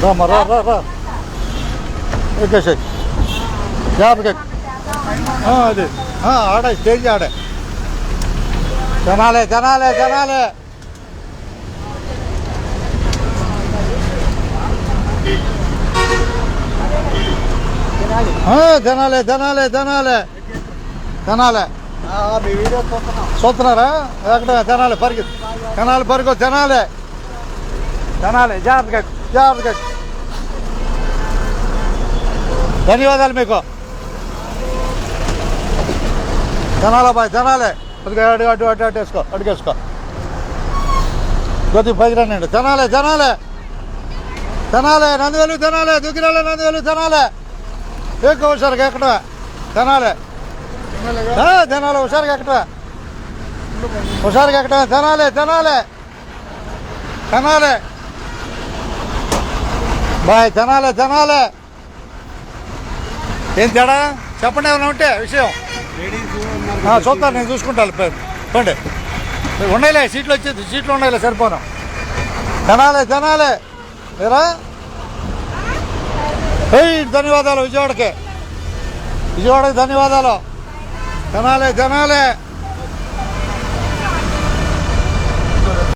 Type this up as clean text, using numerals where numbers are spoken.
రామ్మా రా రా రా ఎక్కేసాయి జాగ్రత్తగా అది ఆడే స్టేజ్ ఆడే జనాలే జనాలే జనాలే జనాలే జనాలే జనాలే జనాలే చూస్తున్నారా ఎక్కడ జనాలే పరిగె జనాలు పరిగె జనాలే జనాలే జాగ్రత్తగా జాగ్రత్తగా ధన్యవాదాలు మీకు జనాలే బాయ్ జనాలే కొద్దిగా అటు అటు అటు అటు వేసుకో అడుగేసుకో కొద్దిగా పైకి రండి జనాలే జనాలే జనాలే నందివేలు జనాలే దుగ్గిరాలే నందివేలు జనాలే ఎక్కువ హుషారుగా ఎక్కడ జనాలే జనాలే హుషారుగా ఎక్కడ హుషారుగా ఎక్కడ జనాలే జనాలే జనాలే బాయ్ జనాలే జనాలే ఏం తేడా చెప్పండి ఏమైనా ఉంటే విషయం చూస్తాను నేను చూసుకుంటాను పండి ఉండలే సీట్లు వచ్చేది సీట్లు ఉండలే సరిపోను జనాలే జనాలే ఏరా ధన్యవాదాలు విజయవాడకి ధన్యవాదాలు జనాలే జనాలే